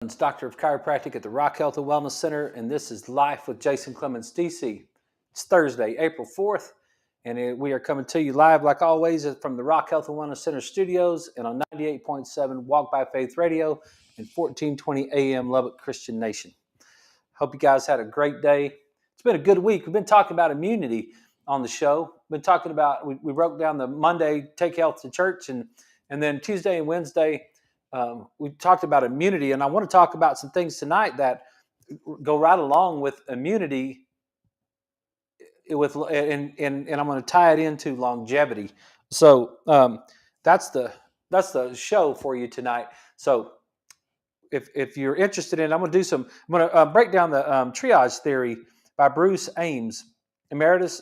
Clemmons, Doctor of Chiropractic at the Rock Health and Wellness Center, and this is Life with Jason Clemmons, DC. It's Thursday, April 4th, and we are coming to you live, like always, from the Rock Health and Wellness Center studios and on 98.7 Walk by Faith Radio and 1420 AM Lubbock Christian Nation. Hope you guys had a great day. It's been a good week. We've been talking about immunity on the show. We've been talking about, we broke down the Monday, Take Health to Church, and then Tuesday and Wednesday, we talked about immunity, and I want to talk about some things tonight that go right along with immunity. And I'm going to tie it into longevity. So that's the show for you tonight. So if you're interested in, I'm going to break down the triage theory by Bruce Ames, Emeritus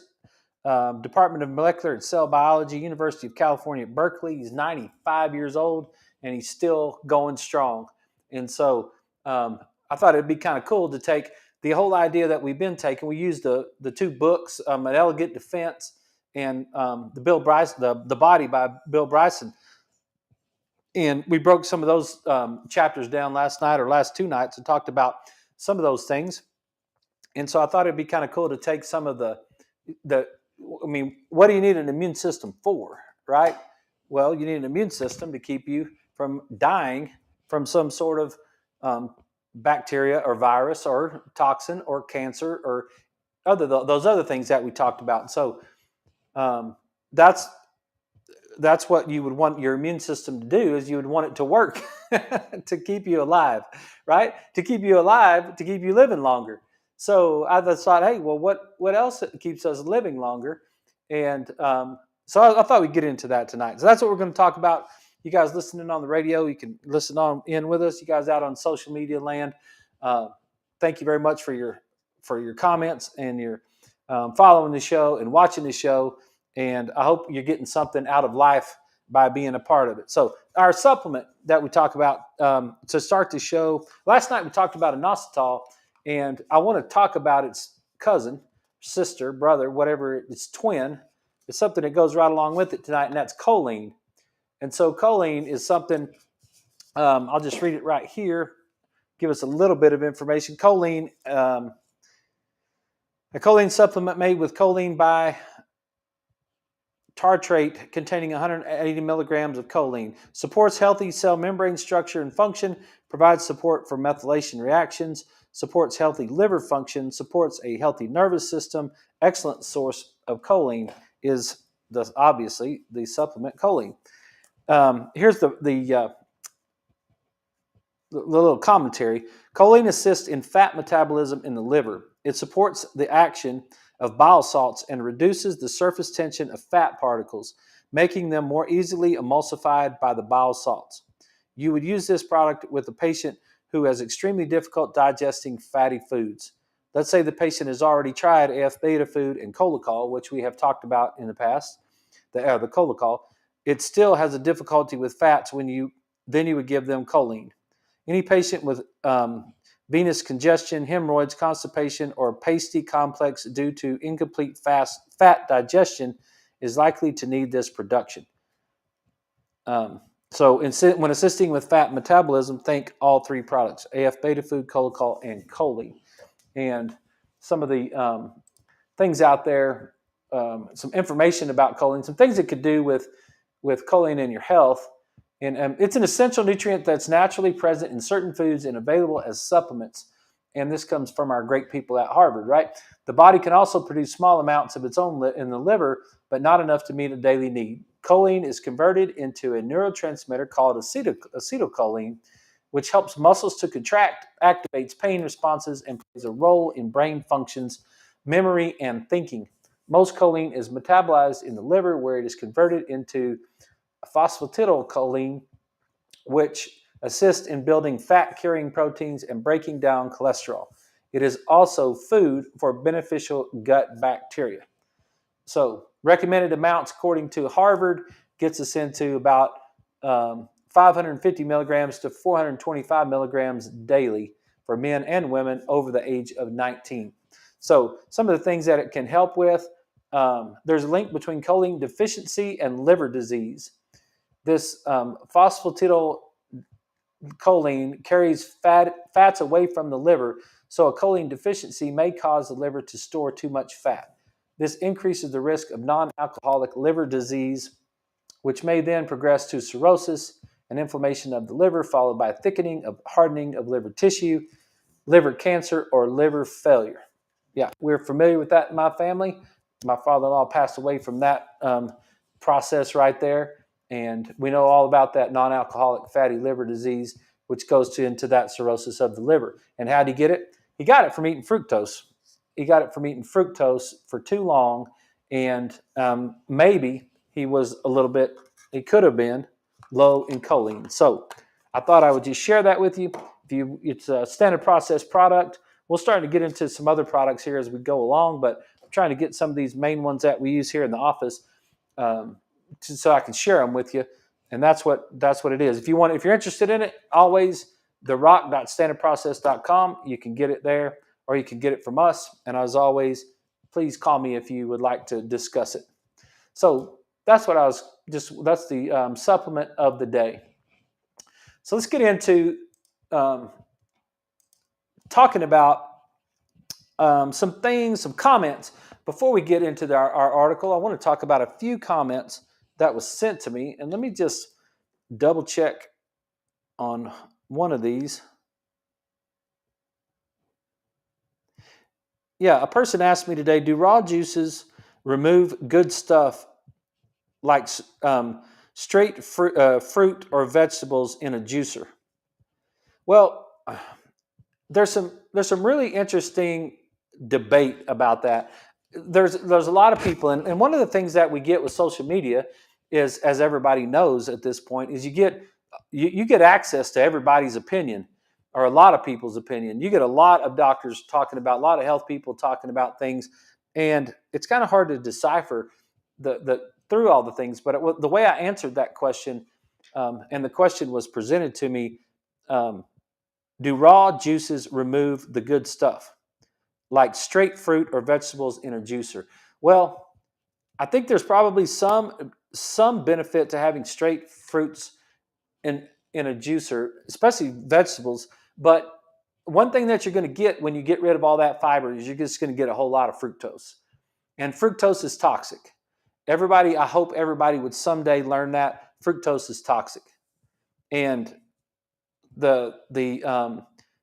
Department of Molecular and Cell Biology, University of California at Berkeley. He's 95 years old, and he's still going strong. And so I thought it'd be kind of cool to take the whole idea that we've been taking. We used the two books, An Elegant Defense and the Bill Bryson, the Body by Bill Bryson. And we broke some of those chapters down last night or last two nights and talked about some of those things. And so I thought it'd be kind of cool to take some of what do you need an immune system for, right? Well, you need an immune system to keep you from dying from some sort of bacteria or virus or toxin or cancer or those other things that we talked about. So that's what you would want your immune system to do, is you would want it to work to keep you alive, right? To keep you alive, to keep you living longer. So I just thought, hey, well, what else keeps us living longer? And so I thought we'd get into that tonight. So that's what we're going to talk about. You guys listening on the radio, you can listen on in with us. You guys out on social media land, thank you very much for your comments and your following the show and watching the show. And I hope you're getting something out of life by being a part of it. So our supplement that we talk about to start the show, last night we talked about inositol, and I want to talk about its cousin, sister, brother, whatever, its twin. It's something that goes right along with it tonight, and that's choline. And so choline is something, I'll just read it right here, give us a little bit of information. Choline, a choline supplement made with choline by tartrate containing 180 milligrams of choline, supports healthy cell membrane structure and function, provides support for methylation reactions, supports healthy liver function, supports a healthy nervous system. Excellent source of choline is obviously the supplement choline. Here's the little commentary. Choline assists in fat metabolism in the liver. It supports the action of bile salts and reduces the surface tension of fat particles, making them more easily emulsified by the bile salts. You would use this product with a patient who has extremely difficult digesting fatty foods. Let's say the patient has already tried AF beta food and cholesterol, which we have talked about in the past, the cholesterol. It still has a difficulty with fats then you would give them choline. Any patient with venous congestion, hemorrhoids, constipation, or pasty complex due to incomplete fat digestion is likely to need this production. So when assisting with fat metabolism, think all three products: AF beta food, cholesterol, and choline. And some of the things out there, some information about choline, some things it could do with choline in your health. And it's an essential nutrient that's naturally present in certain foods and available as supplements. And this comes from our great people at Harvard, right? The body can also produce small amounts of its own in the liver, but not enough to meet a daily need. Choline is converted into a neurotransmitter called acetylcholine, which helps muscles to contract, activates pain responses, and plays a role in brain functions, memory, and thinking. Most choline is metabolized in the liver, where it is converted into phosphatidylcholine, which assists in building fat-carrying proteins and breaking down cholesterol. It is also food for beneficial gut bacteria. So recommended amounts, according to Harvard, gets us into about 550 milligrams to 425 milligrams daily for men and women over the age of 19. So some of the things that it can help with, there's a link between choline deficiency and liver disease. This phosphatidylcholine choline carries fats away from the liver, so a choline deficiency may cause the liver to store too much fat. This increases the risk of non-alcoholic liver disease, which may then progress to cirrhosis and inflammation of the liver, followed by thickening of hardening of liver tissue, liver cancer, or liver failure. Yeah, we're familiar with that in my family. My father-in-law passed away from that process right there, and we know all about that non-alcoholic fatty liver disease, which goes into that cirrhosis of the liver. And how did he get it? He got it from eating fructose. He got it from eating fructose for too long, and maybe he was a little bit, he could have been low in choline. So I thought I would just share that with you. It's a standard process product. We'll start to get into some other products here as we go along, but I'm trying to get some of these main ones that we use here in the office so I can share them with you. And that's what it is. If you're interested in it, always therock.standardprocess.com. You can get it there, or you can get it from us. And as always, please call me if you would like to discuss it. So that's that's the supplement of the day. So let's get into talking about some things, some comments. Before we get into our article, I want to talk about a few comments that was sent to me. And let me just double check on one of these. Yeah, a person asked me today, do raw juices remove good stuff like straight fruit or vegetables in a juicer? Well, there's some really interesting debate about that. There's a lot of people, and one of the things that we get with social media is, as everybody knows at this point, is you get access to everybody's opinion, or a lot of people's opinion. You get a lot of doctors talking about, a lot of health people talking about things, and it's kind of hard to decipher the through all the things. But the way I answered that question, and the question was presented to me, do raw juices remove the good stuff, like straight fruit or vegetables in a juicer? Well, I think there's probably some benefit to having straight fruits in a juicer, especially vegetables. But one thing that you're going to get when you get rid of all that fiber is you're just going to get a whole lot of fructose. And fructose is toxic. I hope everybody would someday learn that fructose is toxic. And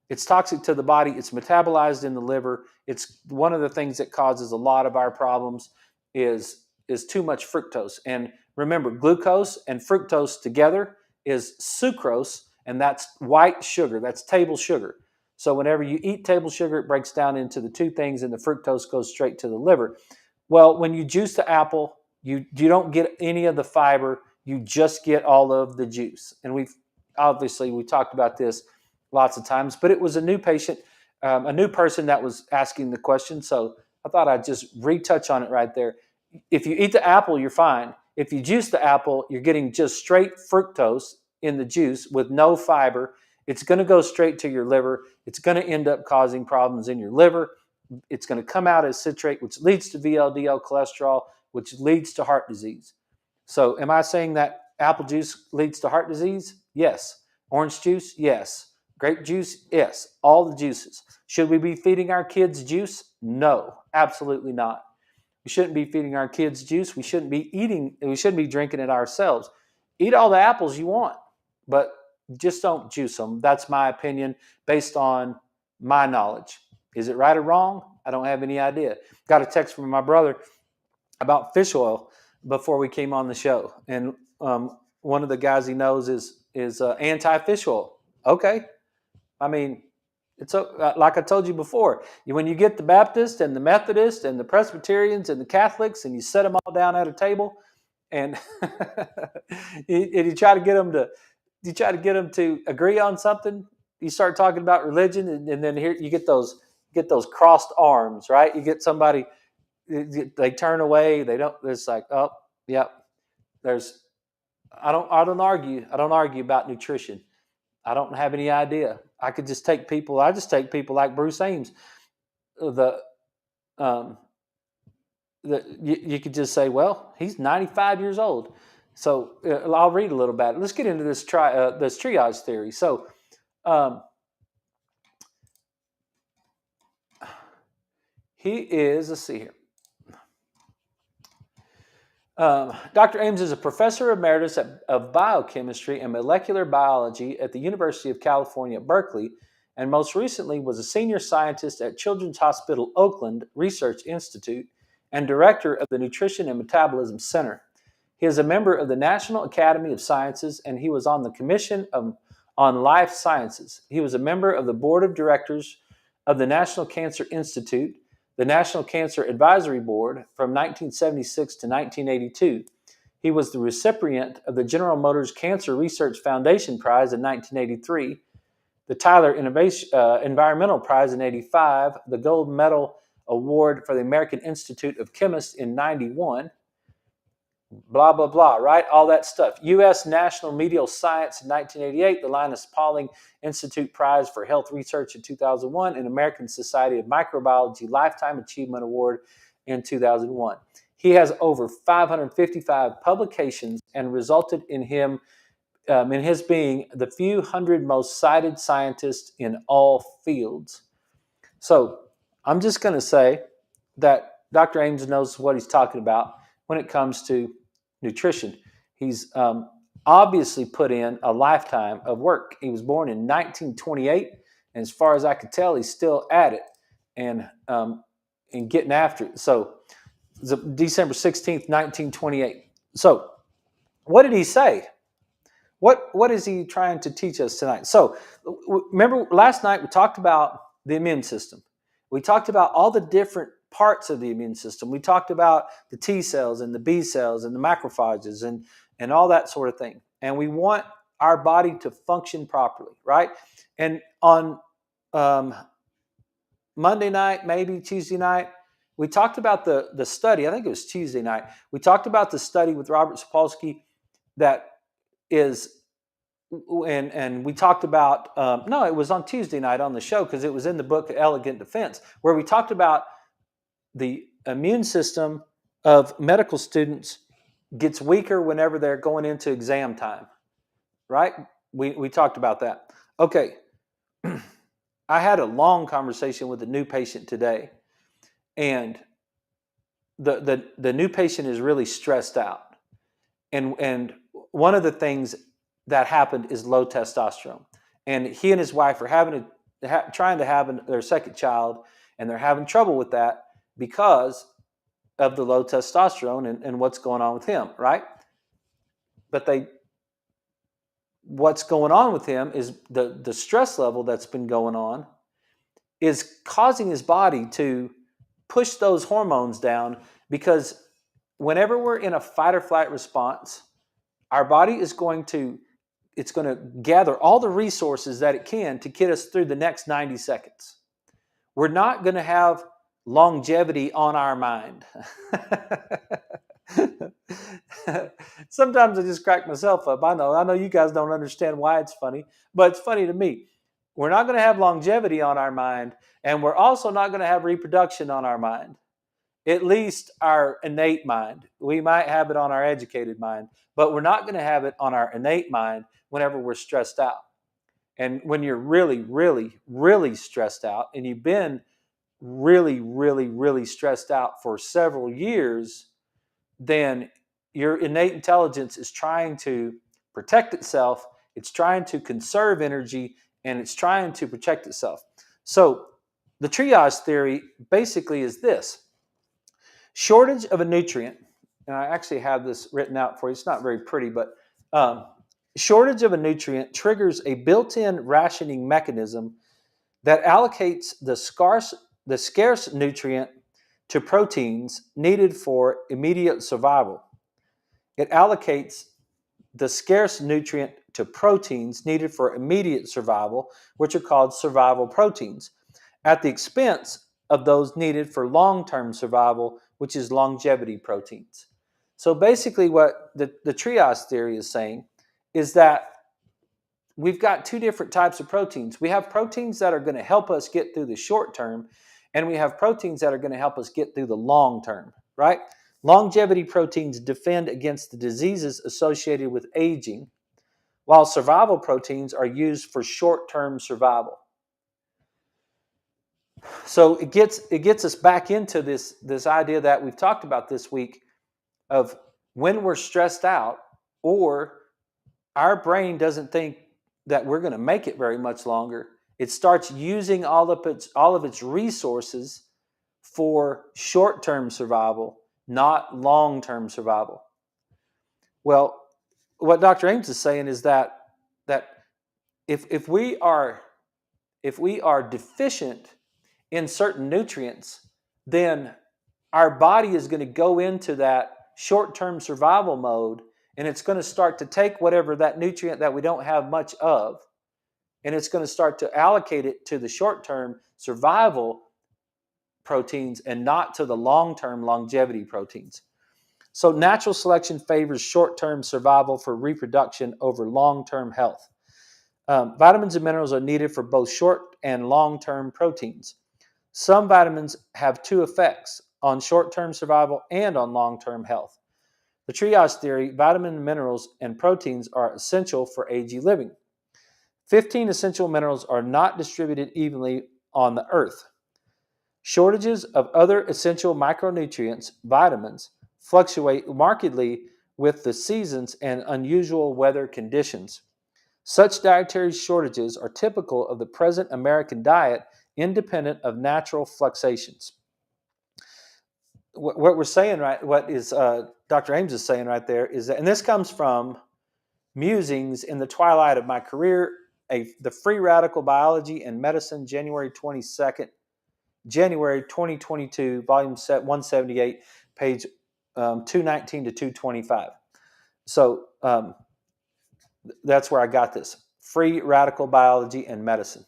it's toxic to the body. It's metabolized in the liver. It's one of the things that causes a lot of our problems is too much fructose. And remember, glucose and fructose together is sucrose, and that's white sugar. That's table sugar. So whenever you eat table sugar, it breaks down into the two things, and the fructose goes straight to the liver. Well, when you juice the apple, you don't get any of the fiber. You just get all of the juice. And we talked about this lots of times, but it was a new patient, a new person that was asking the question. So I thought I'd just retouch on it right there. If you eat the apple, you're fine. If you juice the apple, you're getting just straight fructose in the juice with no fiber. It's going to go straight to your liver. It's going to end up causing problems in your liver. It's going to come out as citrate, which leads to VLDL cholesterol, which leads to heart disease. So am I saying that apple juice leads to heart disease? Yes. Orange juice? Yes. Grape juice? Yes. All the juices. Should we be feeding our kids juice? No, absolutely not. We shouldn't be feeding our kids juice. We shouldn't be drinking it ourselves. Eat all the apples you want, but just don't juice them. That's my opinion based on my knowledge. Is it right or wrong? I don't have any idea. Got a text from my brother about fish oil before we came on the show. And one of the guys he knows is anti-fish oil. Okay. I mean, it's like I told you before, when you get the Baptists and the Methodists and the Presbyterians and the Catholics and you set them all down at a table and you try to get them to agree on something, you start talking about religion, and then here you get those crossed arms, right? You get somebody, they turn away, they don't. It's like, oh, yep. I don't argue about nutrition. I don't have any idea. I just take people like Bruce Ames. You could just say, well, he's 95 years old. So I'll read a little bit. Let's get into this this triage theory. So um, he is, let's see here. Dr. Ames is a professor emeritus of biochemistry and molecular biology at the University of California at Berkeley, and most recently was a senior scientist at Children's Hospital Oakland Research Institute and director of the Nutrition and Metabolism Center. He is a member of the National Academy of Sciences, and he was on the Commission on Life Sciences. He was a member of the Board of Directors of the National Cancer Institute, the National Cancer Advisory Board from 1976 to 1982. He was the recipient of the General Motors Cancer Research Foundation Prize in 1983, the Tyler Environmental Prize in 85, the Gold Medal Award for the American Institute of Chemists in 91, blah, blah, blah, right? All that stuff. U.S. National Medical Science in 1988, the Linus Pauling Institute Prize for Health Research in 2001, and American Society of Microbiology Lifetime Achievement Award in 2001. He has over 555 publications and resulted in his being the few hundred most cited scientists in all fields. So I'm just going to say that Dr. Ames knows what he's talking about when it comes to nutrition. He's obviously put in a lifetime of work. He was born in 1928, and as far as I could tell, he's still at it and getting after it. So December 16th, 1928. So what did he say? What is he trying to teach us tonight? So remember last night we talked about the immune system. We talked about all the different parts of the immune system. We talked about the T cells and the B cells and the macrophages and all that sort of thing. And we want our body to function properly, right? And on Monday night, maybe Tuesday night, we talked about the study. I think it was Tuesday night. We talked about the study with Robert Sapolsky that is, and we talked about, no, it was on Tuesday night on the show because it was in the book Elegant Defense, where we talked about the immune system of medical students gets weaker whenever they're going into exam time, right? We talked about that. Okay. I had a long conversation with a new patient today, and the new patient is really stressed out. And one of the things that happened is low testosterone. And he and his wife are trying to have their second child, and they're having trouble with that because of the low testosterone and what's going on with him, right? But what's going on with him is the stress level that's been going on is causing his body to push those hormones down, because whenever we're in a fight or flight response, our body is going to gather all the resources that it can to get us through the next 90 seconds. We're not going to have longevity on our mind. Sometimes I just crack myself up. I know you guys don't understand why it's funny, but it's funny to me. We're not going to have longevity on our mind, and we're also not going to have reproduction on our mind. At least our innate mind. We might have it on our educated mind, but we're not going to have it on our innate mind whenever we're stressed out. And when you're really, really, really stressed out, and you've been really, really, really stressed out for several years, then your innate intelligence is trying to protect itself, it's trying to conserve energy, and it's trying to protect itself. So the triage theory basically is this. Shortage of a nutrient, and I actually have this written out for you. It's not very pretty, but shortage of a nutrient triggers a built-in rationing mechanism that allocates the scarce nutrient to proteins needed for immediate survival. It allocates the scarce nutrient to proteins needed for immediate survival, which are called survival proteins, at the expense of those needed for long-term survival, which is longevity proteins. So basically what the triage theory is saying is that we've got two different types of proteins. We have proteins that are going to help us get through the short term, and we have proteins that are going to help us get through the long term, right? Longevity proteins defend against the diseases associated with aging, while survival proteins are used for short-term survival. So it gets us back into this idea that we've talked about this week of when we're stressed out or our brain doesn't think that we're going to make it very much longer, it starts using all of its resources for short-term survival, not long-term survival. Well, what Dr. Ames is saying is that if we are deficient in certain nutrients, then our body is going to go into that short-term survival mode, and it's going to start to take whatever that nutrient that we don't have much of, and it's going to start to allocate it to the short-term survival proteins and not to the long-term longevity proteins. So natural selection favors short-term survival for reproduction over long-term health. Vitamins and minerals are needed for both short and long-term proteins. Some vitamins have two effects, on short-term survival and on long-term health. The triage theory, vitamin, minerals, and proteins are essential for aging living. 15 essential minerals are not distributed evenly on the earth. Shortages of other essential micronutrients, vitamins, fluctuate markedly with the seasons and unusual weather conditions. Such dietary shortages are typical of the present American diet, independent of natural fluctuations. What we're saying, right, what is Dr. Ames is saying right there is that, and this comes from Musings in the Twilight of My Career, the Free Radical Biology and Medicine, January 2022, volume 178, page 219 to 225. So that's where I got this. Free Radical Biology and Medicine.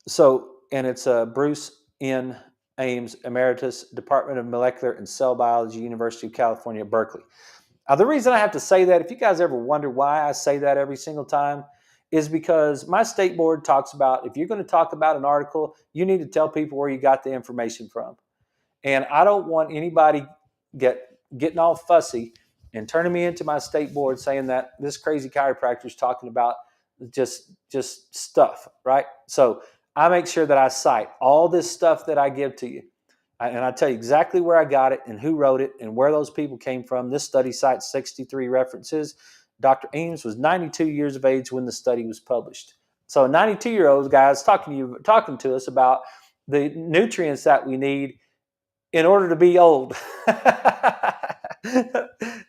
So, and it's Bruce N. Ames, Emeritus, Department of Molecular and Cell Biology, University of California, Berkeley. Now, the reason I have to say that, if you guys ever wonder why I say that every single time, is because my state board talks about, if you're going to talk about an article, you need to tell people where you got the information from. And I don't want anybody getting all fussy and turning me into my state board saying that this crazy chiropractor is talking about just stuff, right? So I make sure that I cite all this stuff that I give to you. And I tell you exactly where I got it and who wrote it and where those people came from. This study cites 63 references. Dr. Ames was 92 years of age when the study was published. So a 92-year-old guy is talking to us about the nutrients that we need in order to be old.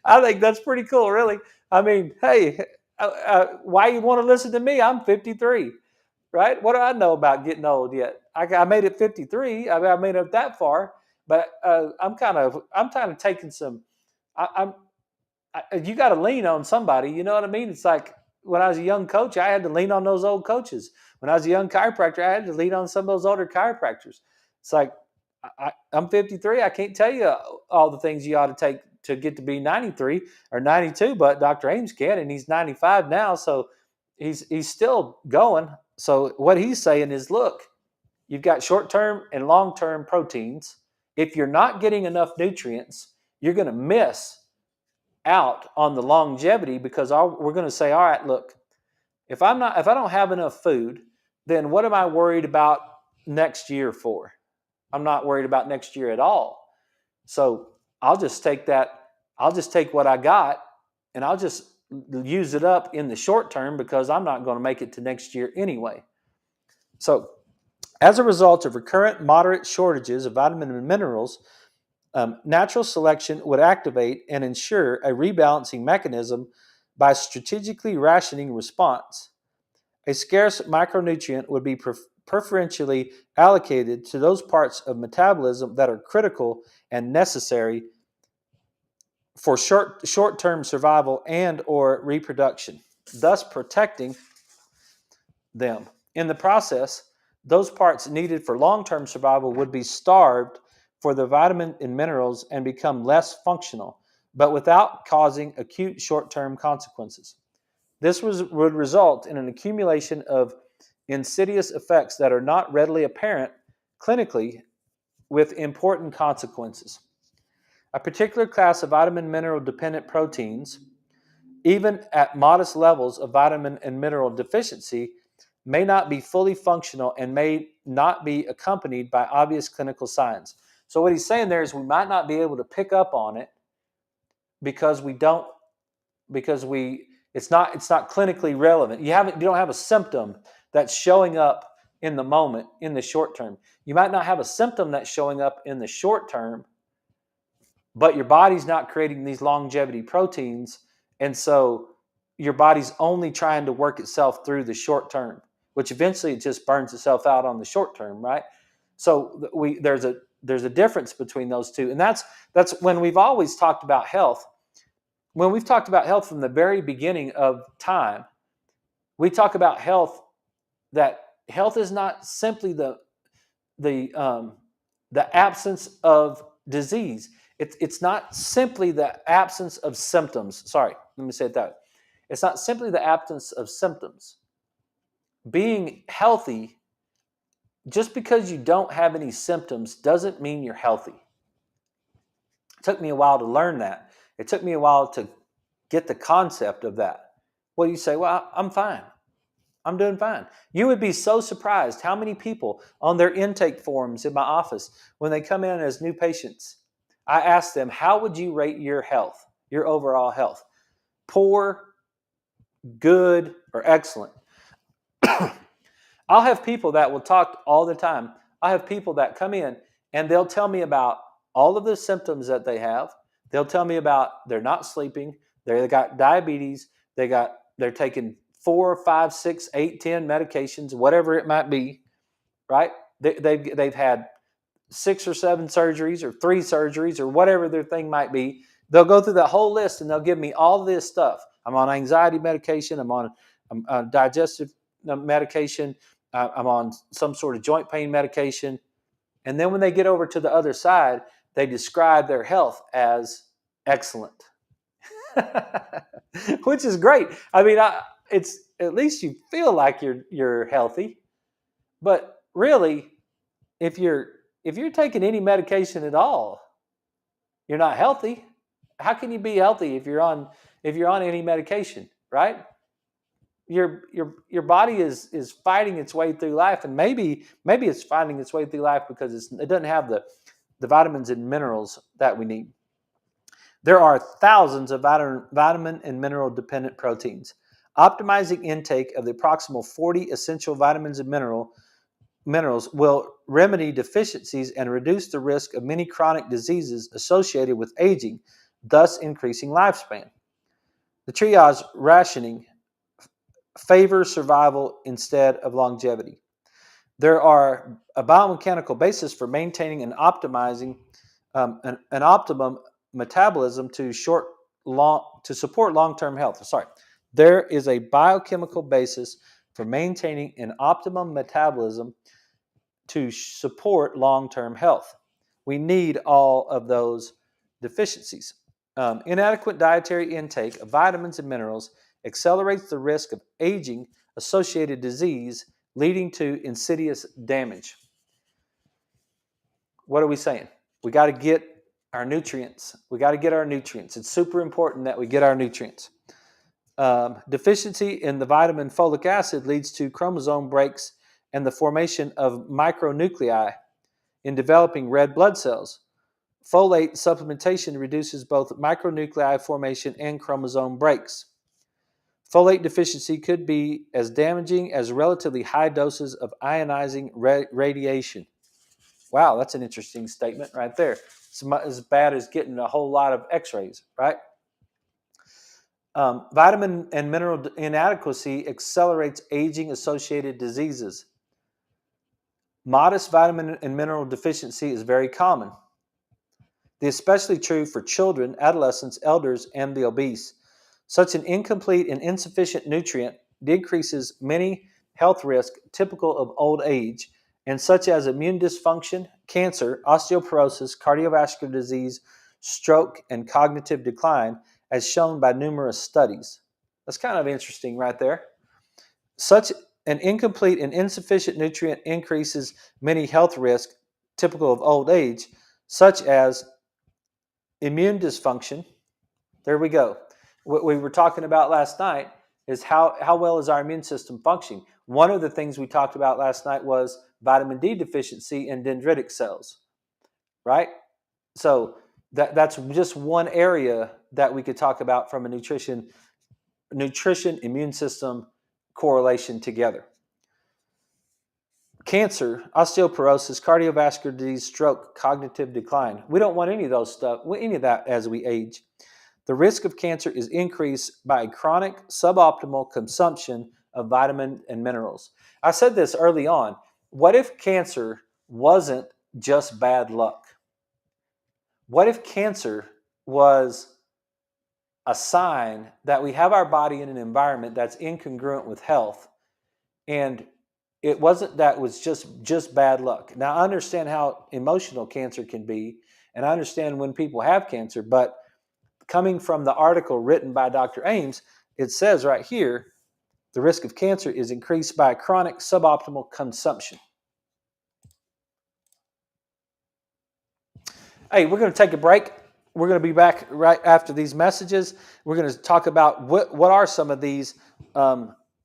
I think that's pretty cool, really. I mean, hey, why you want to listen to me? I'm 53. Right? What do I know about getting old yet? I made it 53. I made it that far, but I'm kind of taking some. You got to lean on somebody. You know what I mean? It's like when I was a young coach, I had to lean on those old coaches. When I was a young chiropractor, I had to lean on some of those older chiropractors. It's like I'm 53. I can't tell you all the things you ought to take to get to be 93 or 92, but Dr. Ames can, and he's 95 now, so he's still going. So what he's saying is, look, you've got short-term and long-term proteins. If you're not getting enough nutrients, you're going to miss out on the longevity, because we're going to say, all right, look, if I don't have enough food, then what am I worried about next year for? I'm not worried about next year at all. So I'll just take what I got, and I'll just use it up in the short term, because I'm not going to make it to next year anyway. So as a result of recurrent moderate shortages of vitamins and minerals, natural selection would activate and ensure a rebalancing mechanism by strategically rationing response. A scarce micronutrient would be preferentially allocated to those parts of metabolism that are critical and necessary for short-term survival and or reproduction, thus protecting them. In the process, those parts needed for long-term survival would be starved for the vitamin and minerals and become less functional, but without causing acute short-term consequences. This would result in an accumulation of insidious effects that are not readily apparent clinically, with important consequences. A particular class of vitamin mineral dependent proteins, even at modest levels of vitamin and mineral deficiency, may not be fully functional and may not be accompanied by obvious clinical signs. So what he's saying there is we might not be able to pick up on it because we don't because we it's not clinically relevant. You don't have a symptom that's showing up in the moment in the short term. You might not have a symptom that's showing up in the short term, but your body's not creating these longevity proteins, and so your body's only trying to work itself through the short term, which eventually it just burns itself out on the short term, right? So there's a difference between those two, and that's when we've always talked about health. When we've talked about health from the very beginning of time, we talk about health, that health is not simply the absence of disease. It's not simply the absence of symptoms. Sorry, let me say it that way. It's not simply the absence of symptoms. Being healthy, just because you don't have any symptoms, doesn't mean you're healthy. It took me a while to learn that. It took me a while to get the concept of that. Well, you say, well, I'm fine. I'm doing fine. You would be so surprised how many people on their intake forms in my office, when they come in as new patients, I ask them, how would you rate your health, your overall health? Poor, good, or excellent? I'll have people that will talk all the time. I have people that come in and they'll tell me about all of the symptoms that they have. They'll tell me about they're not sleeping, they got diabetes, they're taking 4, 5, 6, 8, 10 medications, whatever it might be, right? They've had 6 or 7 surgeries or 3 surgeries or whatever their thing might be. They'll go through that whole list and they'll give me all this stuff. I'm on anxiety medication. I'm on digestive medication. I'm on some sort of joint pain medication. And then when they get over to the other side, they describe their health as excellent, which is great. I mean, it's at least you feel like you're healthy, but really, if you're taking any medication at all, you're not healthy. How can you be healthy if you're on any medication, right? Your body is fighting its way through life, and maybe it's fighting its way through life because it doesn't have the vitamins and minerals that we need. There are thousands of vitamin and mineral dependent proteins. Optimizing intake of the approximate 40 essential vitamins and minerals will remedy deficiencies and reduce the risk of many chronic diseases associated with aging, thus increasing lifespan. The triage rationing favors survival instead of longevity. There are a biomechanical basis for maintaining and optimizing an optimum metabolism to support long-term health. There is a biochemical basis for maintaining an optimum metabolism to support long-term health. We need all of those deficiencies. Inadequate dietary intake of vitamins and minerals accelerates the risk of aging-associated disease, leading to insidious damage. What are we saying? We got to get our nutrients. We got to get our nutrients. It's super important that we get our nutrients. Deficiency in the vitamin folic acid leads to chromosome breaks and the formation of micronuclei in developing red blood cells. Folate supplementation reduces both micronuclei formation and chromosome breaks. Folate deficiency could be as damaging as relatively high doses of ionizing radiation. Wow, that's an interesting statement right there. It's as bad as getting a whole lot of x-rays, right? Vitamin and mineral inadequacy accelerates aging-associated diseases. Modest vitamin and mineral deficiency is very common. This is especially true for children, adolescents, elders, and the obese. Such an incomplete and insufficient nutrient decreases many health risks typical of old age, and such as immune dysfunction, cancer, osteoporosis, cardiovascular disease, stroke, and cognitive decline, as shown by numerous studies. That's kind of interesting right there. Such an incomplete and insufficient nutrient increases many health risks typical of old age, such as immune dysfunction. There we go. What we were talking about last night is how well is our immune system functioning. One of the things we talked about last night was vitamin D deficiency in dendritic cells, right? So that's just one area that we could talk about from a nutrition, immune system correlation together. Cancer, osteoporosis, cardiovascular disease, stroke, cognitive decline. We don't want any of those stuff, any of that as we age. The risk of cancer is increased by chronic suboptimal consumption of vitamin and minerals. I said this early on. What if cancer wasn't just bad luck? What if cancer was a sign that we have our body in an environment that's incongruent with health, and it wasn't that was just bad luck? Now, I understand how emotional cancer can be, and I understand when people have cancer, but coming from the article written by Dr. Ames, it says right here, the risk of cancer is increased by chronic suboptimal consumption. Hey, we're going to take a break. We're going to be back right after these messages. We're going to talk about what are some of these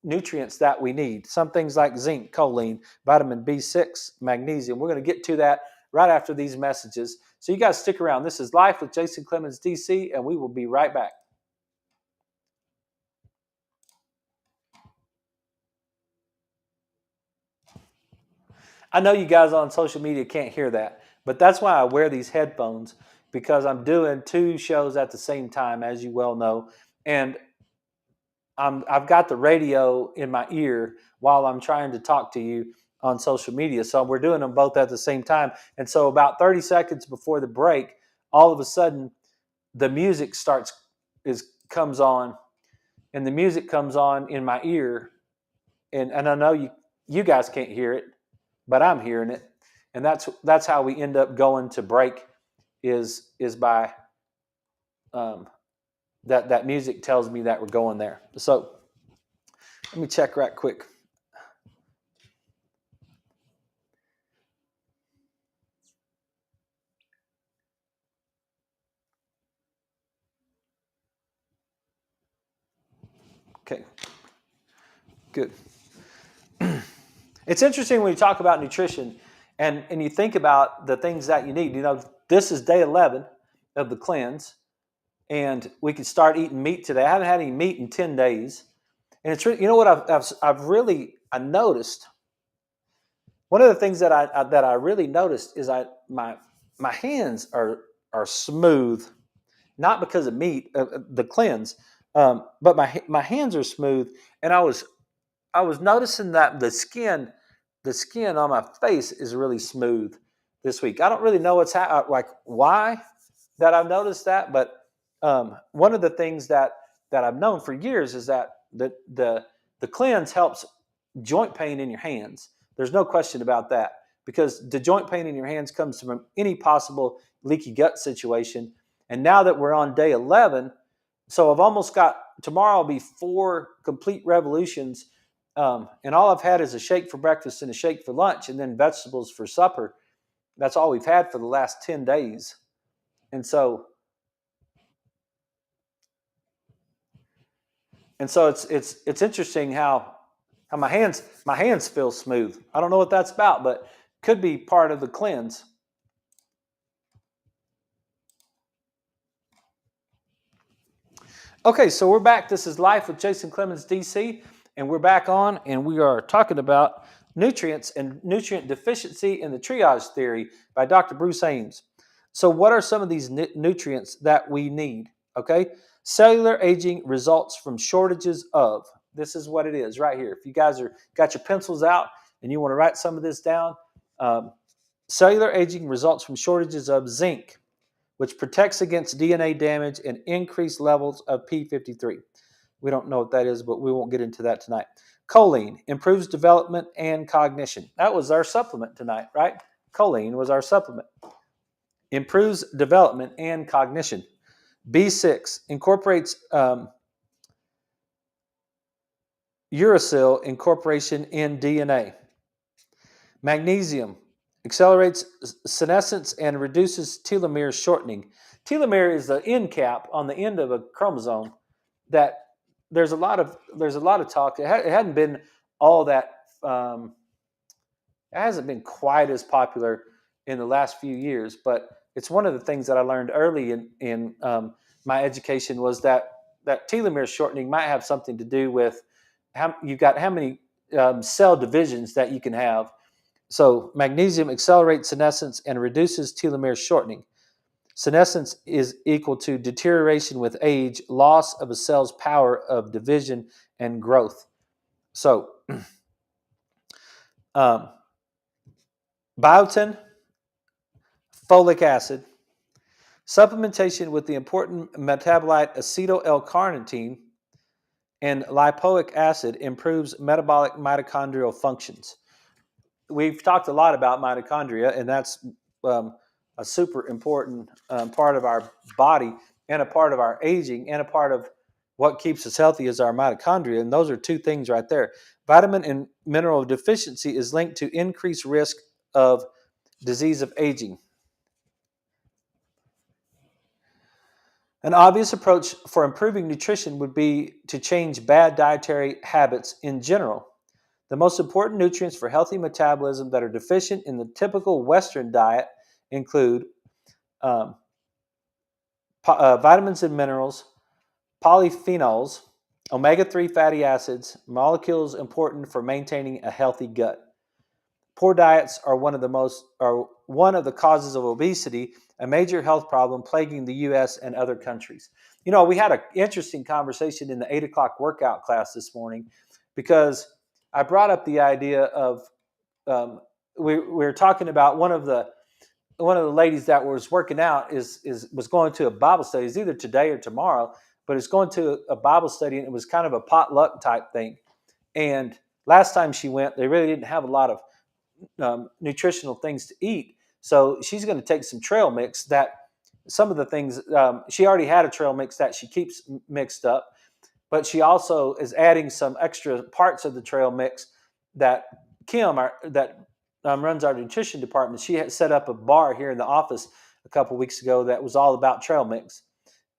nutrients that we need. Some things like zinc, choline, vitamin B6, magnesium. We're going to get to that right after these messages. So you guys stick around. This is Life with Jason Clemmons, DC, and we will be right back. I know you guys on social media can't hear that, but that's why I wear these headphones, because I'm doing 2 shows at the same time, as you well know, and I've got the radio in my ear while I'm trying to talk to you on social media. So we're doing them both at the same time. And so about 30 seconds before the break, all of a sudden the music comes on, and the music comes on in my ear. And I know you guys can't hear it, but I'm hearing it. And that's how we end up going to break is by that music tells me that we're going there. So let me check right quick. Okay, good. It's interesting when you talk about nutrition and you think about the things that you need. You know, this is day 11 of the cleanse, and we can start eating meat today. I haven't had any meat in 10 days. And it's you know what I've really noticed. One of the things that I really noticed is my hands are smooth, not because of meat, the cleanse, but my hands are smooth, and I was noticing that the skin on my face is really smooth this week. I don't really know why that I've noticed that, but one of the things that I've known for years is that the cleanse helps joint pain in your hands. There's no question about that, because the joint pain in your hands comes from any possible leaky gut situation. And now that we're on day 11, so I've almost got, tomorrow will be 4 complete revolutions, and all I've had is a shake for breakfast and a shake for lunch, and then vegetables for supper. That's all we've had for the last 10 days. And so it's interesting how my hands feel smooth. I don't know what that's about, but could be part of the cleanse. Okay, so we're back. This is Life with Jason Clemmons, DC, and we're back on, and we are talking about nutrients and nutrient deficiency in the triage theory by Dr. Bruce Ames. So what are some of these nutrients that we need? Okay, cellular aging results from shortages of. This is what it is right here. If you guys got your pencils out and you want to write some of this down, cellular aging results from shortages of zinc, which protects against DNA damage and increased levels of P53. We don't know what that is, but we won't get into that tonight. Choline improves development and cognition. That was our supplement tonight, right? Choline was our supplement. Improves development and cognition. B6 incorporates uracil incorporation in DNA. Magnesium accelerates senescence and reduces telomere shortening. Telomere is the end cap on the end of a chromosome that there's a lot of talk. It hadn't been all that. It hasn't been quite as popular in the last few years, but it's one of the things that I learned early in my education was that telomere shortening might have something to do with how many cell divisions that you can have. So magnesium accelerates senescence and reduces telomere shortening. Senescence is equal to deterioration with age, loss of a cell's power of division and growth. So, um, biotin, folic acid, supplementation with the important metabolite acetyl L-carnitine and lipoic acid improves metabolic mitochondrial functions. We've talked a lot about mitochondria, and that's a super important part of our body and a part of our aging and a part of what keeps us healthy is our mitochondria. And those are two things right there. Vitamin and mineral deficiency is linked to increased risk of disease of aging. An obvious approach for improving nutrition would be to change bad dietary habits in general. The most important nutrients for healthy metabolism that are deficient in the typical Western diet include vitamins and minerals, polyphenols, omega-3 fatty acids, molecules important for maintaining a healthy gut. Poor diets are one of the causes of obesity, a major health problem plaguing the U.S. and other countries. You know, we had an interesting conversation in the 8 o'clock workout class this morning because I brought up the idea of we were talking about one of the ladies that was working out was going to a Bible study. It's either today or tomorrow, but it's going to a Bible study, and it was kind of a potluck type thing. And last time she went, they really didn't have a lot of nutritional things to eat. So she's going to take some trail mix that some of the things she already had a trail mix that she keeps mixed up, but she also is adding some extra parts of the trail mix that Kim, that runs our nutrition department, she had set up a bar here in the office a couple weeks ago that was all about trail mix.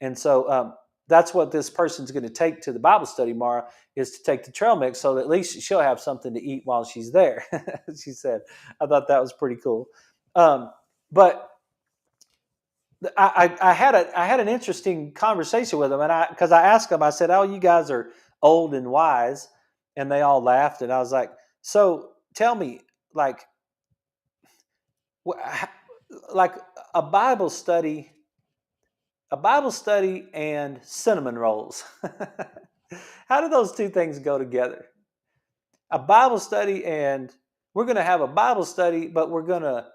And so that's what this person's going to take to the Bible study tomorrow is to take the trail mix so that at least she'll have something to eat while she's there. She said, I thought that was pretty cool. But I had an interesting conversation with them, and because I asked them, I said, "Oh, you guys are old and wise," and they all laughed, and I was like, "So tell me, like like a Bible study and cinnamon rolls. How do those two things go together? A Bible study and we're going to have a Bible study, but we're going to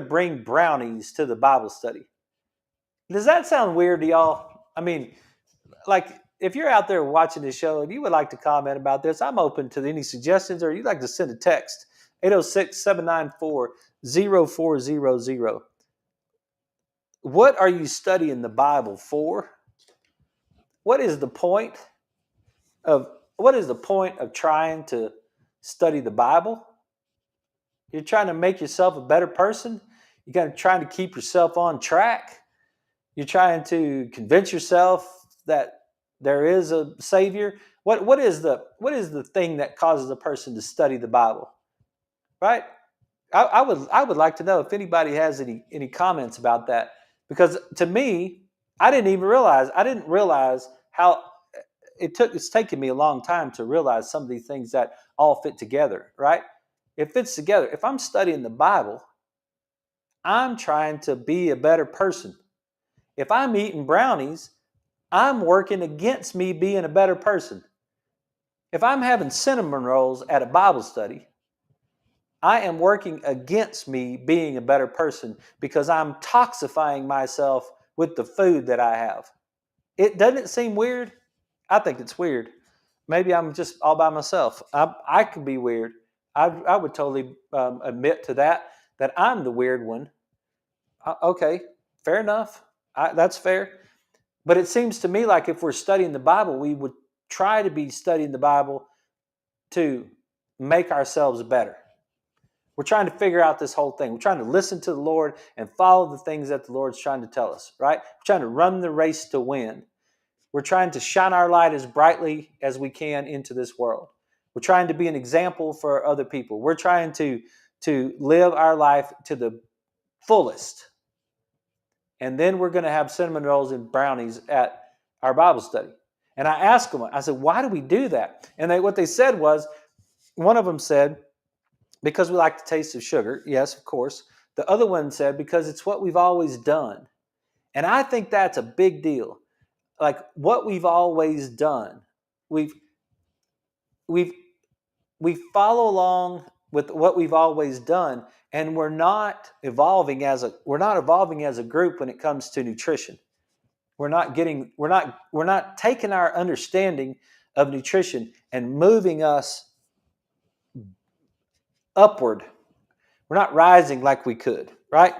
bring brownies to the Bible study. Does that sound weird to y'all? I mean, like if you're out there watching this show and you would like to comment about this, I'm open to any suggestions, or you'd like to send a text 806-794-0400. What are you studying the Bible for? What is the point of trying to study the Bible? You're trying to make yourself a better person? You're trying to keep yourself on track? You're trying to convince yourself that there is a Savior? What is the thing that causes a person to study the Bible? Right? I would like to know if anybody has any comments about that, because to me, I didn't realize how it's taken me a long time to realize some of these things that all fit together, right? It fits together. If I'm studying the Bible, I'm trying to be a better person. If I'm eating brownies, I'm working against me being a better person. If I'm having cinnamon rolls at a Bible study, I am working against me being a better person because I'm toxifying myself with the food that I have. It doesn't seem weird. I think it's weird. Maybe I'm just all by myself. I could be weird. I would totally admit to that I'm the weird one. Okay, fair enough. That's fair. But it seems to me like if we're studying the Bible, we would try to be studying the Bible to make ourselves better. We're trying to figure out this whole thing. We're trying to listen to the Lord and follow the things that the Lord's trying to tell us, right? We're trying to run the race to win. We're trying to shine our light as brightly as we can into this world. We're trying to be an example for other people. We're trying to live our life to the fullest. And then we're going to have cinnamon rolls and brownies at our Bible study. And I asked them, I said, why do we do that? And what they said was, one of them said, because we like the taste of sugar. Yes, of course. The other one said, because it's what we've always done. And I think that's a big deal. Like what we've always done. We follow along with what we've always done, and we're not evolving as a group when it comes to nutrition. We're not taking our understanding of nutrition and moving us upward. We're not rising like we could, right?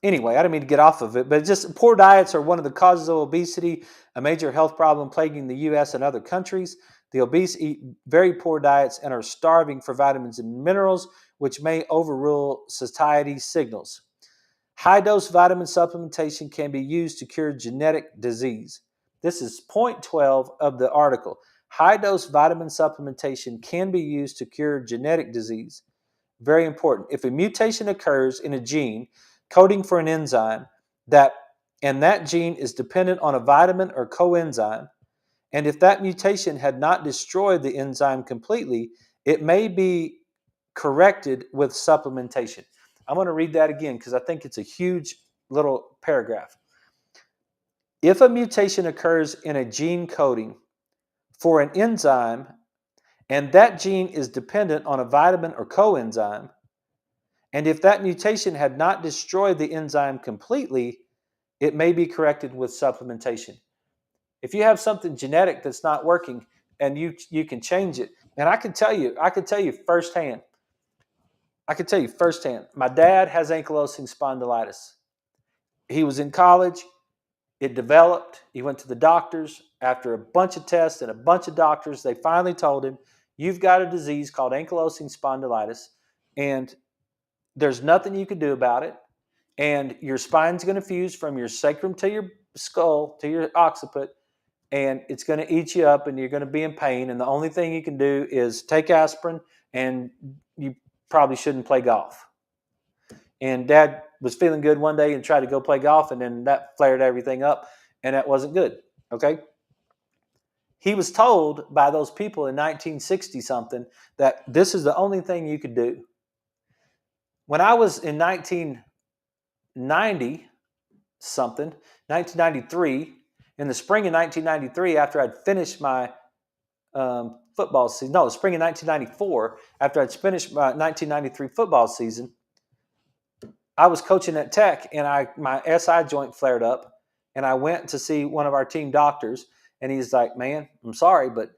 Anyway, I didn't mean to get off of it, but just poor diets are one of the causes of obesity, a major health problem plaguing the U.S. and other countries. The obese eat very poor diets and are starving for vitamins and minerals, which may overrule satiety signals. High-dose vitamin supplementation can be used to cure genetic disease. This is point 12 of the article. High-dose vitamin supplementation can be used to cure genetic disease. Very important. If a mutation occurs in a gene coding for an enzyme that gene is dependent on a vitamin or coenzyme, and if that mutation had not destroyed the enzyme completely, it may be corrected with supplementation. I'm going to read that again because I think it's a huge little paragraph. If a mutation occurs in a gene coding for an enzyme, and that gene is dependent on a vitamin or coenzyme, and if that mutation had not destroyed the enzyme completely, it may be corrected with supplementation. If you have something genetic that's not working and you can change it, and I can tell you firsthand, my dad has ankylosing spondylitis. He was in college. It developed. He went to the doctors. After a bunch of tests and a bunch of doctors, they finally told him, you've got a disease called ankylosing spondylitis, and there's nothing you can do about it. And your spine's going to fuse from your sacrum to your skull to your occiput, and it's going to eat you up, and you're going to be in pain. And the only thing you can do is take aspirin, and you probably shouldn't play golf. And Dad was feeling good one day and tried to go play golf, and then that flared everything up, and that wasn't good. Okay? He was told by those people in 1960 something that this is the only thing you could do. When I was in 1990 something, 1993, in the spring of 1993, after I'd finished my football season, no, the spring of 1994, after I'd finished my 1993 football season, I was coaching at Tech, and my SI joint flared up, and I went to see one of our team doctors, and he's like, man, I'm sorry, but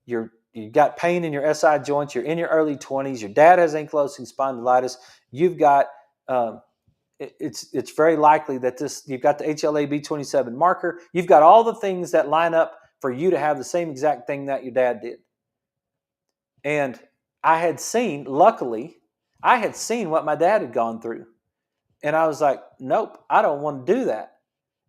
you got pain in your SI joints. You're in your early 20s. Your dad has ankylosing spondylitis. You've got it's very likely that you've got the HLA-B27 marker. You've got all the things that line up for you to have the same exact thing that your dad did. And luckily, I had seen what my dad had gone through. And I was like, nope, I don't want to do that.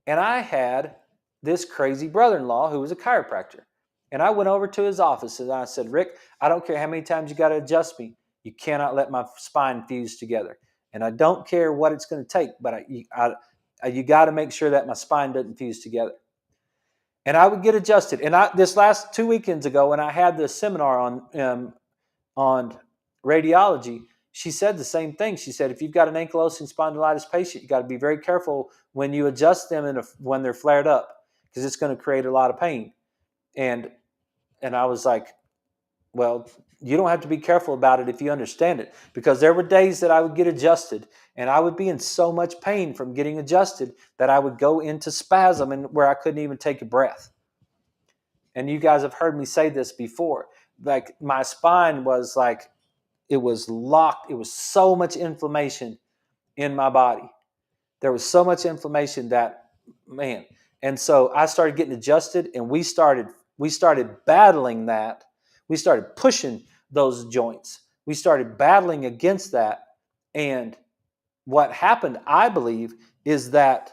And I had this crazy brother-in-law who was a chiropractor. And I went over to his office and I said, Rick, I don't care how many times you got to adjust me. You cannot let my spine fuse together. And I don't care what it's going to take, but you got to make sure that my spine doesn't fuse together. And I would get adjusted. And this last 2 weekends ago, when I had the seminar on radiology, she said the same thing. She said, if you've got an ankylosing spondylitis patient, you got to be very careful when you adjust them when they're flared up, because it's going to create a lot of pain. And I was like, well, you don't have to be careful about it if you understand it, because there were days that I would get adjusted and I would be in so much pain from getting adjusted that I would go into spasm and where I couldn't even take a breath. And you guys have heard me say this before. Like my spine was like, it was locked. It was so much inflammation in my body. There was so much inflammation that, man. And so I started getting adjusted, and we started battling that. We started pushing those joints. We started battling against that. And what happened, I believe, is that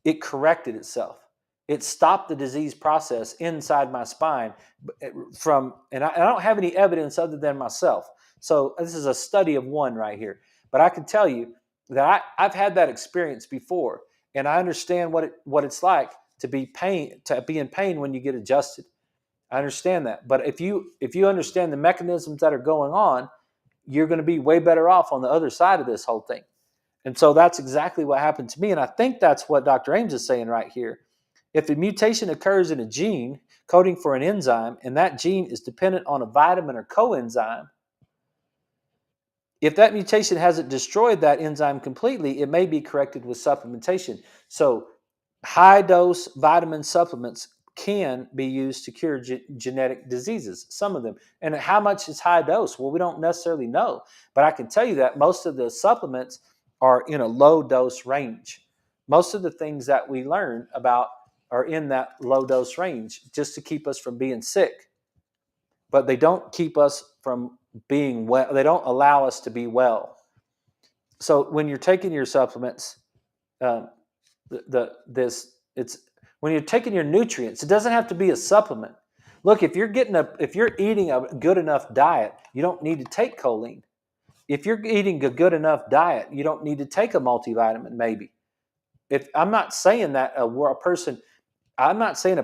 it corrected itself. It stopped the disease process inside my spine and I don't have any evidence other than myself. So this is a study of one right here. But I can tell you that I've had that experience before, and I understand what it's like to be in pain when you get adjusted. I understand that. But if you understand the mechanisms that are going on, you're going to be way better off on the other side of this whole thing. And so that's exactly what happened to me. And I think that's what Dr. Ames is saying right here. If a mutation occurs in a gene coding for an enzyme, and that gene is dependent on a vitamin or coenzyme, if that mutation hasn't destroyed that enzyme completely, it may be corrected with supplementation. So high dose vitamin supplements can be used to cure genetic diseases, some of them. And how much is high dose? Well, we don't necessarily know. But I can tell you that most of the supplements are in a low dose range. Most of the things that we learn about are in that low dose range just to keep us from being sick. But they don't keep us from being well. They don't allow us to be well. So when you're taking your supplements, when you're taking your nutrients, it doesn't have to be a supplement. Look, if you're eating a good enough diet, you don't need to take choline. If you're eating a good enough diet, you don't need to take a multivitamin. Maybe. I'm not saying that a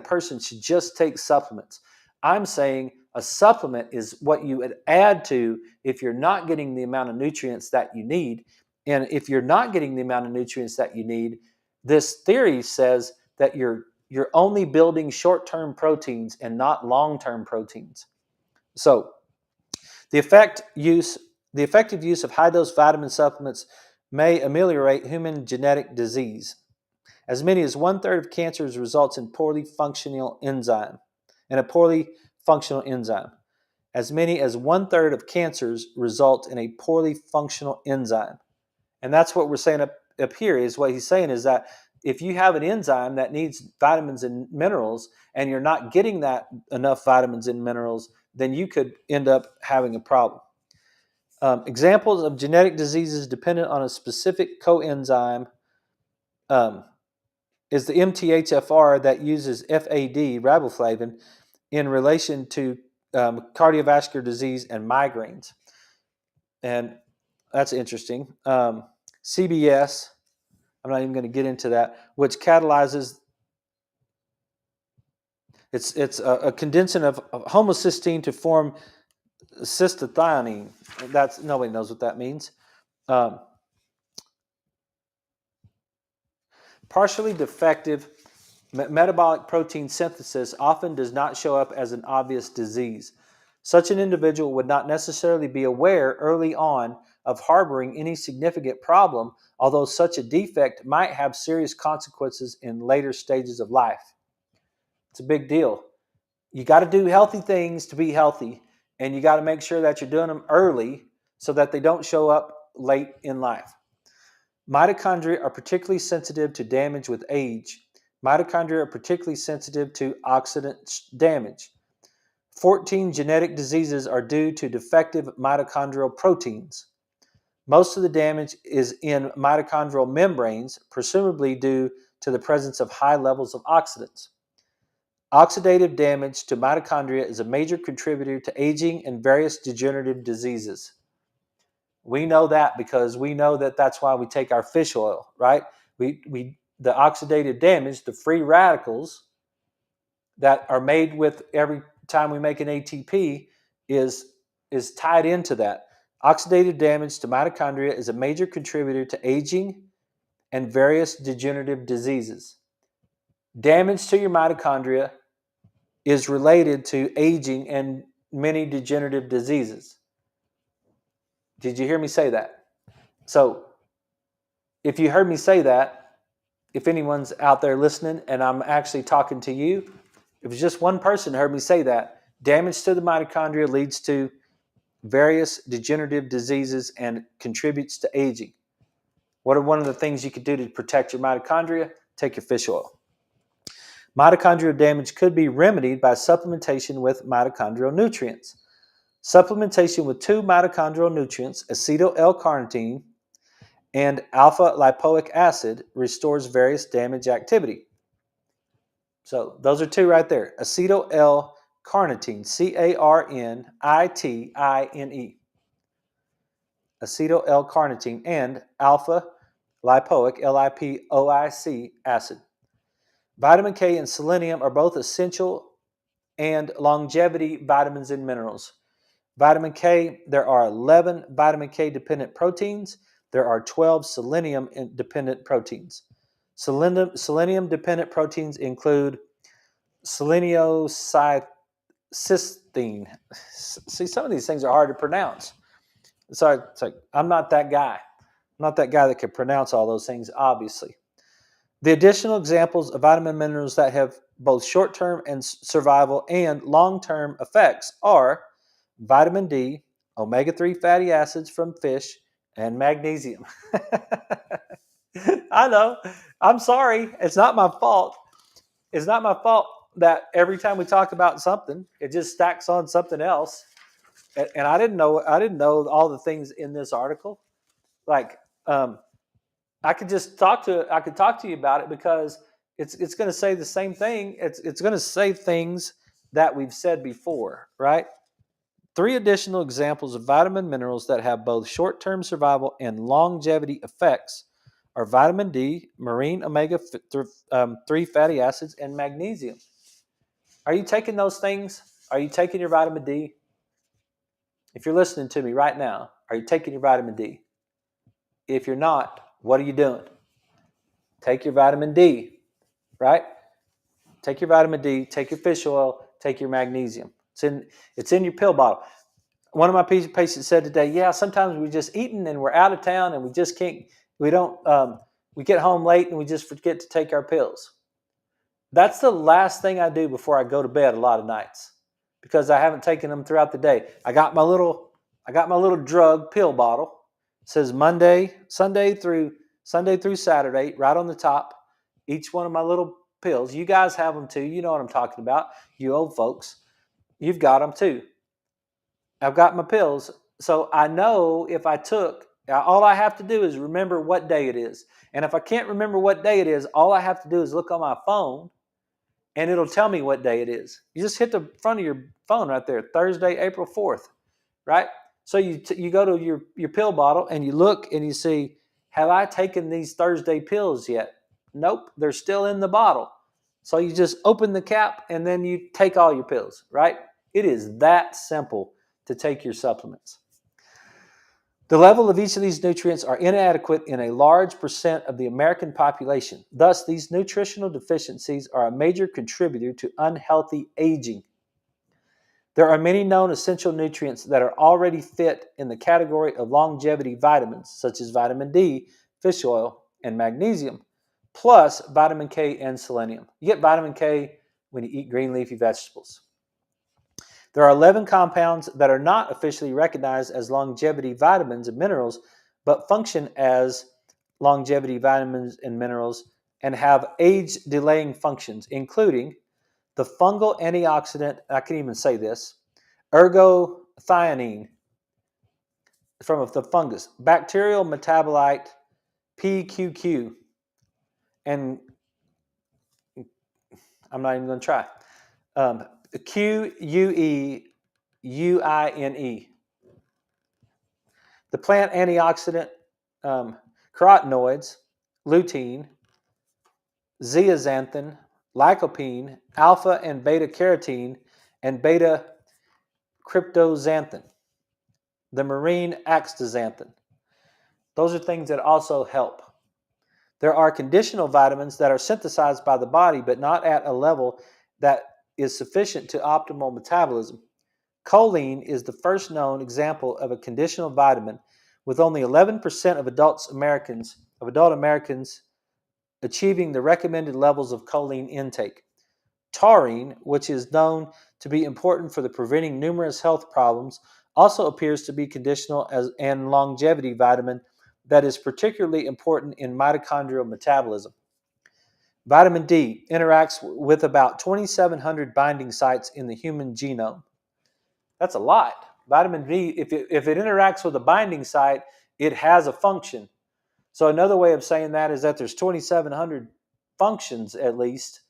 person should just take supplements. I'm saying a supplement is what you would add to if you're not getting the amount of nutrients that you need. And if you're not getting the amount of nutrients that you need, this theory says that you're only building short-term proteins and not long-term proteins. So the effective use of high-dose vitamin supplements may ameliorate human genetic disease. As many as 1/3 of cancers results in poorly functional enzyme. As many as 1/3 of cancers result in a poorly functional enzyme. And that's what we're saying up here is what he's saying is that if you have an enzyme that needs vitamins and minerals and you're not getting that enough vitamins and minerals, then you could end up having a problem. Examples of genetic diseases dependent on a specific coenzyme is the MTHFR that uses FAD, riboflavin, in relation to cardiovascular disease and migraines. And that's interesting. CBS, I'm not even going to get into that, which catalyzes, it's a condensing of homocysteine to form cystathionine. Nobody knows what that means. Partially defective metabolic protein synthesis often does not show up as an obvious disease. Such an individual would not necessarily be aware early on of harboring any significant problem, although such a defect might have serious consequences in later stages of life. It's a big deal. You got to do healthy things to be healthy, and you got to make sure that you're doing them early so that they don't show up late in life. Mitochondria are particularly sensitive to damage with age. Mitochondria are particularly sensitive to oxidant damage. 14 genetic diseases are due to defective mitochondrial proteins. Most of the damage is in mitochondrial membranes, presumably due to the presence of high levels of oxidants. Oxidative damage to mitochondria is a major contributor to aging and various degenerative diseases. We know that because we know that that's why we take our fish oil, right? The oxidative damage, the free radicals that are made with every time we make an ATP is tied into that. Oxidative damage to mitochondria is a major contributor to aging and various degenerative diseases. Damage to your mitochondria is related to aging and many degenerative diseases. Did you hear me say that? So, if you heard me say that, if anyone's out there listening and I'm actually talking to you, if it's just one person heard me say that, damage to the mitochondria leads to various degenerative diseases and contributes to aging. What are one of the things you could do to protect your mitochondria? Take your fish oil. Mitochondrial damage could be remedied by supplementation with mitochondrial nutrients. Supplementation with two mitochondrial nutrients, acetyl L-carnitine and alpha lipoic acid, restores various damage activity. So those are two right there. Acetyl L-carnitine, Carnitine. Acetyl L-carnitine and alpha lipoic, Lipoic acid. Vitamin K and selenium are both essential and longevity vitamins and minerals. Vitamin K, there are 11 vitamin K dependent proteins. There are 12 selenium dependent proteins. Selenium dependent proteins include selenocysteine. See, some of these things are hard to pronounce. So it's like, I'm not that guy. I'm not that guy that can pronounce all those things, obviously. The additional examples of vitamin minerals that have both short-term and survival and long-term effects are vitamin D, omega-3 fatty acids from fish, and magnesium. I know. I'm sorry. It's not my fault. It's not my fault that every time we talk about something, it just stacks on something else. And I didn't know all the things in this article. Like, I could talk to you about it because it's going to say the same thing. It's going to say things that we've said before, right? 3 additional examples of vitamin minerals that have both short-term survival and longevity effects are vitamin D, marine omega-3 fatty acids, and magnesium. Are you taking those things? Are you taking your vitamin D? If you're listening to me right now, are you taking your vitamin D? If you're not, what are you doing? Take your vitamin D, right? Take your vitamin D, take your fish oil, take your magnesium. It's in your pill bottle. One of my patients said today, yeah, sometimes we're just eating and we're out of town and we just can't, we get home late and we just forget to take our pills. That's the last thing I do before I go to bed a lot of nights because I haven't taken them throughout the day. I got my little drug pill bottle. It says Sunday through Saturday, right on the top. Each one of my little pills. You guys have them too. You know what I'm talking about. You old folks. You've got them too. I've got my pills. So I know if I took, all I have to do is remember what day it is. And if I can't remember what day it is, all I have to do is look on my phone and it'll tell me what day it is. You just hit the front of your phone right there, Thursday, April 4th, right? So you go to your pill bottle and you look and you see, have I taken these Thursday pills yet? Nope, they're still in the bottle. So you just open the cap and then you take all your pills, right? It is that simple to take your supplements. The level of each of these nutrients are inadequate in a large percent of the American population. Thus, these nutritional deficiencies are a major contributor to unhealthy aging. There are many known essential nutrients that are already fit in the category of longevity vitamins, such as vitamin D, fish oil, and magnesium, plus vitamin K and selenium. You get vitamin K when you eat green leafy vegetables. There are 11 compounds that are not officially recognized as longevity vitamins and minerals, but function as longevity vitamins and minerals and have age-delaying functions, including the fungal antioxidant, I can even say this, ergothioneine from the fungus, bacterial metabolite PQQ, and I'm not even going to try, QUEUINE. The plant antioxidant carotenoids, lutein, zeaxanthin, lycopene, alpha and beta carotene, and beta cryptoxanthin, the marine astaxanthin. Those are things that also help. There are conditional vitamins that are synthesized by the body but not at a level that is sufficient to optimal metabolism. Choline is the first known example of a conditional vitamin, with only 11% of adult Americans achieving the recommended levels of choline intake. Taurine, which is known to be important for preventing numerous health problems, also appears to be conditional as an longevity vitamin that is particularly important in mitochondrial metabolism. Vitamin D interacts with about 2,700 binding sites in the human genome. That's a lot. Vitamin D, if it interacts with a binding site, it has a function. So another way of saying that is that there's 2,700 functions at least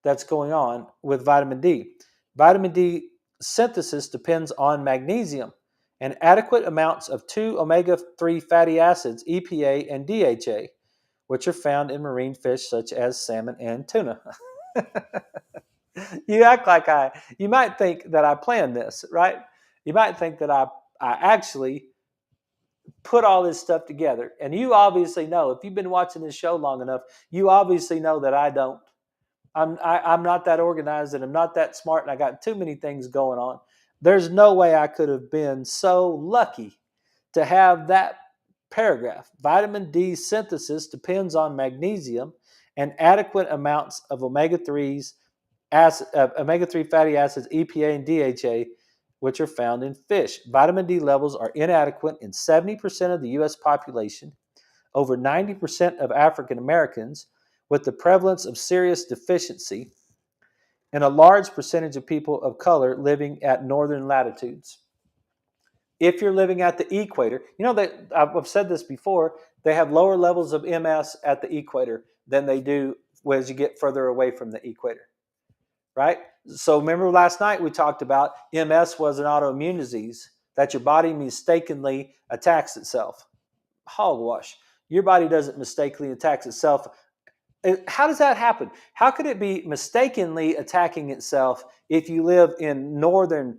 that's going on with vitamin D. Vitamin D synthesis depends on magnesium and adequate amounts of two omega-3 fatty acids, EPA and DHA, which are found in marine fish such as salmon and tuna. You might think that I planned this, right? You might think that I actually put all this stuff together. And you obviously know, if you've been watching this show long enough, you obviously know that I don't. I'm not that organized and I'm not that smart and I got too many things going on. There's no way I could have been so lucky to have that paragraph. Vitamin D synthesis depends on magnesium and adequate amounts of omega-3 fatty acids, EPA and DHA, which are found in fish. Vitamin D levels are inadequate in 70% of the U.S. population, over 90% of African Americans, with the prevalence of serious deficiency, and a large percentage of people of color living at northern latitudes. If you're living at the equator, you know that I've said this before, they have lower levels of MS at the equator than they do as you get further away from the equator, right? So remember last night we talked about MS was an autoimmune disease that your body mistakenly attacks itself. Hogwash. Your body doesn't mistakenly attack itself. How does that happen? How could it be mistakenly attacking itself if you live in northern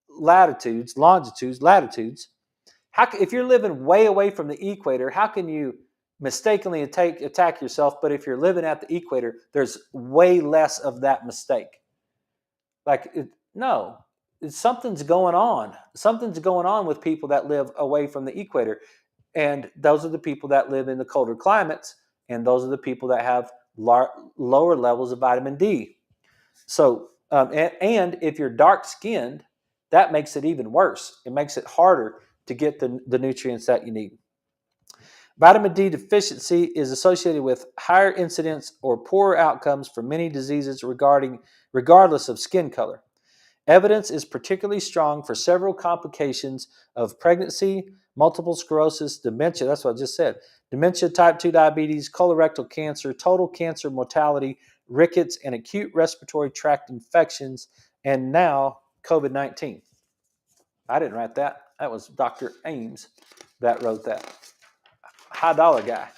latitudes, longitudes, latitudes? If you're living way away from the equator, how can you mistakenly attack yourself? But if you're living at the equator, there's way less of that mistake. No, something's going on. Something's going on with people that live away from the equator. And those are the people that live in the colder climates, and those are the people that have lower levels of vitamin D. So, and if you're dark-skinned, that makes it even worse. It makes it harder to get the nutrients that you need. Vitamin D deficiency is associated with higher incidence or poorer outcomes for many diseases regardless of skin color. Evidence is particularly strong for several complications of pregnancy, multiple sclerosis, dementia, that's what I just said, dementia, type 2 diabetes, colorectal cancer, total cancer mortality, rickets, and acute respiratory tract infections, and now COVID-19. I didn't write that. That was Dr. Ames that wrote that. High dollar guy.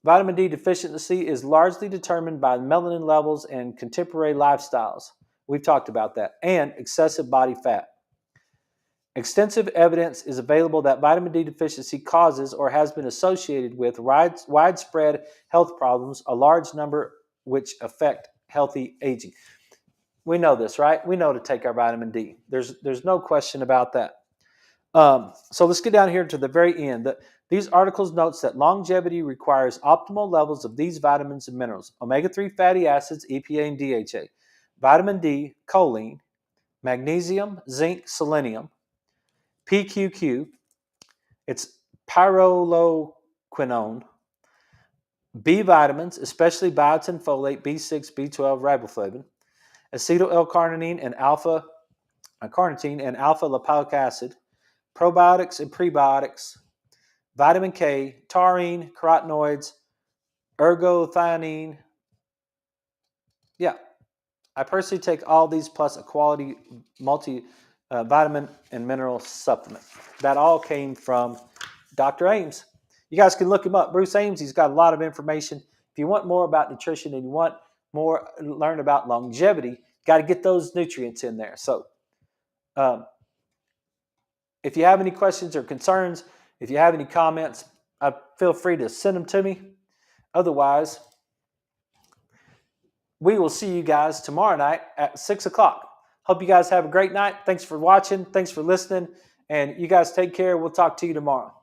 Vitamin D deficiency is largely determined by melanin levels and contemporary lifestyles. We've talked about that. And excessive body fat. Extensive evidence is available that vitamin D deficiency causes or has been associated with widespread health problems, a large number which affect healthy aging. We know this, right? We know to take our vitamin D. There's no question about that. So let's get down here to the very end. These articles notes that longevity requires optimal levels of these vitamins and minerals: omega-3 fatty acids, EPA and DHA, vitamin D, choline, magnesium, zinc, selenium, PQQ, it's pyrroloquinone, B vitamins, especially biotin, folate, B6, B12, riboflavin, acetyl L-carnitine and alpha-carnitine and alpha-lipoic acid, probiotics and prebiotics, vitamin K, taurine, carotenoids, ergothioneine. Yeah, I personally take all these plus a quality multi-vitamin and mineral supplement. That all came from Dr. Ames. You guys can look him up. Bruce Ames, he's got a lot of information. If you want more about nutrition and you want more, learn about longevity, got to get those nutrients in there. So if you have any questions or concerns, if you have any comments, feel free to send them to me. Otherwise, we will see you guys tomorrow night at 6 o'clock. Hope you guys have a great night. Thanks for watching. Thanks for listening. And you guys take care. We'll talk to you tomorrow.